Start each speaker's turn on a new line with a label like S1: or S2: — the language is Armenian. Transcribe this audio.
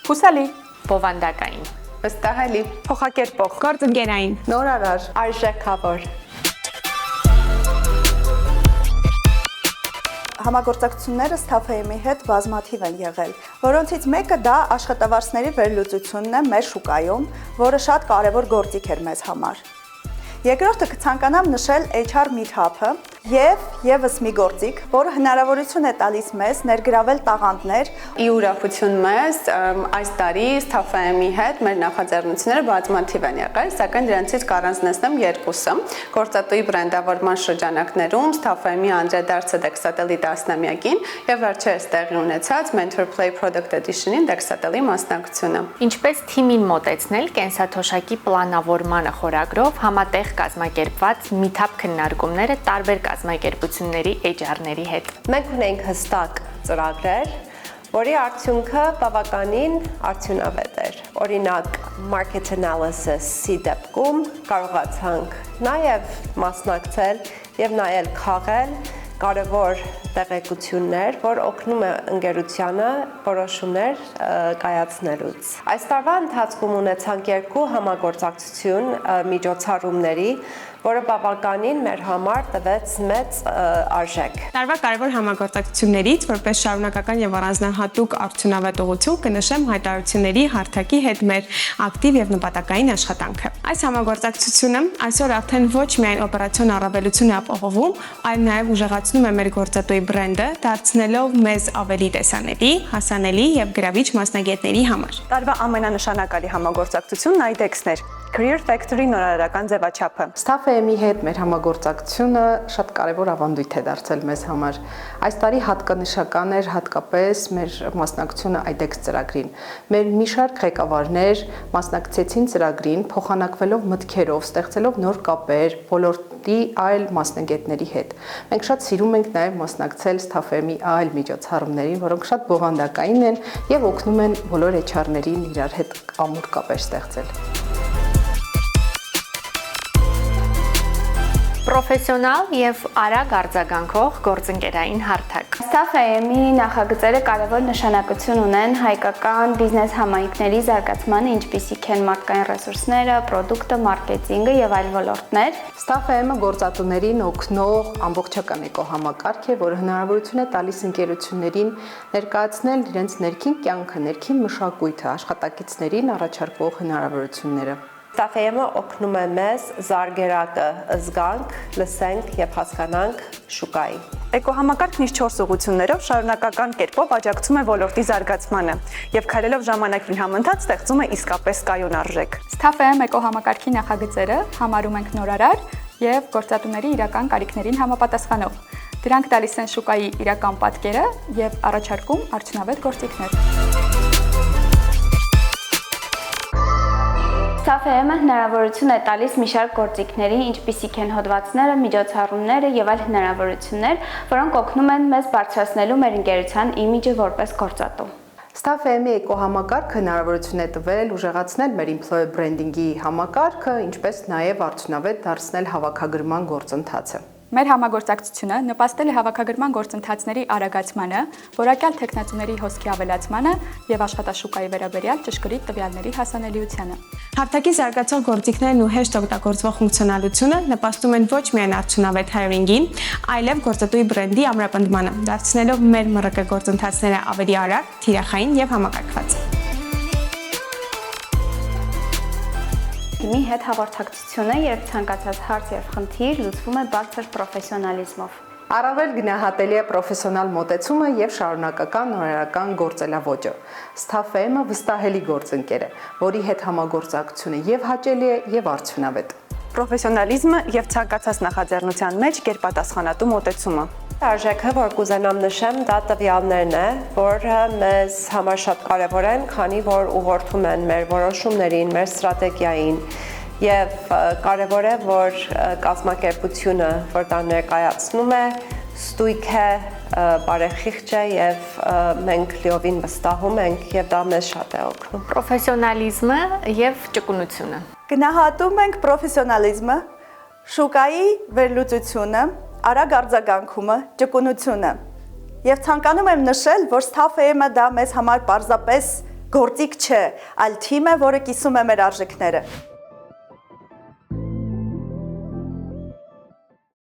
S1: Հուսալի,
S2: բովանդակային,
S3: վստահելի,
S1: փոխակերպող,
S4: գործընկերային,
S3: նորարար,
S5: արժեքավոր։
S6: Համագործակցությունները Staff-ի հետ բազմաթիվ են եղել, որոնցից մեկը դա աշխատավարձների վերլուծությունն է մեր շուկայում, որը շատ կարևոր գործիք էր մեզ համար։ Երկրորդը կցանկանամ նշել HR Meetup-ը եւ եւս մի գործիք, որը հնարավորություն է տալիս մեզ ներգրավել տաղանդներ։
S3: Ի ուրախություն մեզ այս տարի Staff-ի հետ մեր նախաձեռնությունները բազմաթիվ են եղել, սակայն դրանցից կառանձնացնեմ երկուսը։ Գործատուի բրենդավորման շրջանակներում Staff-ի անդրադարձը Dexatel-ի 10-ամյակին եւ վերջերս տեղի ունեցած Mentor Play Product Edition-ին Dexatel-ի մասնակցությունը։
S2: Ինչպես թիմին մոտեցնել կենսաթոշակի պլանավորմանը խորագրով համատեղ կազմակերպված meetup քննարկումները տարբեր կազմակերպությունների HR-ների հետ։
S5: Մենք ունենք հստակ ծրագրեր, որի արդյունքը բավականին արդյունավետ էր։ Օրինակ, market analysis-ի դեպքում կարողացանք նաև մասնակցել եւ նայել քաղել կարևոր տեղեկություններ, որ օգնում է ընկերությանը որոշումներ կայացնելուց։ Այս տարվա ընթացքում ունեցանք 2 համագործակցություն միջոցառումների, որը բավականին մեր համար տվեց մեծ արժեք։
S4: Տարվա կարևոր համագործակցություններից, որպես շարունակական եւ առանձնահատուկ արդյունավետ ուղղություն կնշեմ հայտարարությունների հարթակի հետ մեր ակտիվ եւ նպատակային աշխատանքը։ Այս համագործակցությունը այսօր արդեն ոչ միայն օպերացիոն առավելություն է ապահովում, այլ նաեւ ուժեղացնում է մեր գործատուի բրենդը, դարձնելով մեզ ավելի տեսանելի, հասանելի եւ գրավիչ մասնագետների համար։
S6: Տարվա ամենանշանակալի համագործակցությունն IDEX-ն էր։ Career Factory նորարարական ձևաչափը։
S7: Staff-ի հետ մեր համագործակցությունը շատ կարևոր ավանդույթ է դարձել մեզ համար։ Այս տարի հատկանշական էր հատկապես մեր մասնակցությունը IDEX ծրագրին։ Մեր մի շարք ղեկավարներ մասնակցեցին ծրագրին, փոխանակվելով մտքերով, ստեղծելով նոր կապեր ոլորտի այլ մասնագետների հետ։ Մենք շատ սիրում ենք նաև մասնակցել Staff-ի այլ միջոցառումներին, որոնք շատ բովանդակային են եւ օգնում են բոլոր HR-ներին իրար հետ ամուր կապեր ստեղծել։
S2: Պրոֆեսիոնալ եւ արագ արձագանքող գործընկերային հարթակ։
S8: Staff-ի նախագծերը կարևոր նշանակություն ունեն հայկական բիզնես համայնքների զարգացմանը, ինչպիսիք են մարդկային ռեսուրսները, պրոդուկտը, մարքեթինգը եւ այլ ոլորտներ։
S7: Staff-ը գործատուներին օգնող ամբողջական էկոհամակարգ է, որը հնարավորություն է տալիս ընկերություններին ներկայացնել իրենց ներքին կյանքը, ներքին մշակույթը, աշխատակիցներին առաջարկվող հնարավորությունները։
S5: Staff-ը օգնում է մեզ զարգերակը զգանք, լսենք եւ հասկանանք շուկայի։
S6: Էկոհամակարգն իր 4 ուղղություններով շարունակական կերպով աջակցում է ոլորտի զարգացմանը եւ քայլելով ժամանակին համընթաց ստեղծում է իսկապես կայուն արժեք։
S1: Staff-ի էկոհամակարգի նախագծերը համարում ենք նորարար եւ գործատուների իրական կարիքներին համապատասխանող։ Դրանք տալիս են շուկայի իրական պատկերը եւ առաջարկում արդյունավետ գործիքներ։
S8: Staff-ը հնարավորություն է տալիս մի շարք գործիքների, ինչպիսիք են հոդվածները, միջոցառումները եւ այլ հնարավորություններ, որոնք օգնում են մեզ բարձրացնելու մեր ընկերության իմիջը որպես գործատու։
S7: Staff-ի էկոհամակարգը հնարավորություն է տվել ուժեղացնել մեր employer branding-ի համակարգը, ինչպես նաեւ արդյունավետ դարձնել հավաքագրման գործընթացը։
S1: Մեր համագործակցությունը նպաստել է հավաքագրման գործընթացների արագացմանը, որակյալ թեկնածուների հոսքի ավելացմանը եւ աշխատաշուկայի վերաբերյալ ճշգրիտ տվյալների հասանելիությանը։
S4: Հարթակի զարգացող գործիքներն ու հեշտ օգտագործվող ֆունկցիոնալությունը նպաստում են ոչ միայն արդյունավետ հայրինգին, այլև գործատուի բրենդի ամրապնդմանը, դարձնելով մեր ՄՌԿ գործընթացները ավելի արագ, թիրախային եւ համակարգված։
S8: Թիմի հետ հաղորդակցությունը, երբ ցանկացած հարց եւ խնդիր լուծվում է բարձր պրոֆեսիոնալիզմով։
S7: Առավել գնահատելի է պրոֆեսիոնալ մոտեցումը եւ շարունակական նորարարական գործելավոճը։ Staff-ը վստահելի գործընկեր է, որի հետ համագործակցությունը եւ հաճելի է եւ արդյունավետ։
S6: Պրոֆեսիոնալիզմը եւ ցանկացած նախաձեռնության մեջ կերպատասխանատու մոտեցումը։
S5: Արժեքը, որ կուզենամ նշեմ, դա տվյալներն է, որը մեզ համար շատ կարևոր են, քանի որ ուղղորդում են մեր որոշումներին, մեր ստրատեգիային եւ կարևոր է, որ կազմակերպությունը, որ դա ներկայացնում է, ստույգ է, բարեխիղճ է եւ մենք լիովին վստահում ենք եւ դա մեզ շատ է օգնում։
S2: Պրոֆեսիոնալիզմը եւ ճկունությունը։
S6: Գնահատում ենք պրոֆեսիոնալիզմը, շուկայի վերլուծությունը, արագ արձագանքումը, ճկունությունը։ Եվ ցանկանում եմ նշել, որ Staff-ը դա մեզ համար պարզապես գործիք չէ, այլ թիմ է, որը կիսում է մեր արժեքները։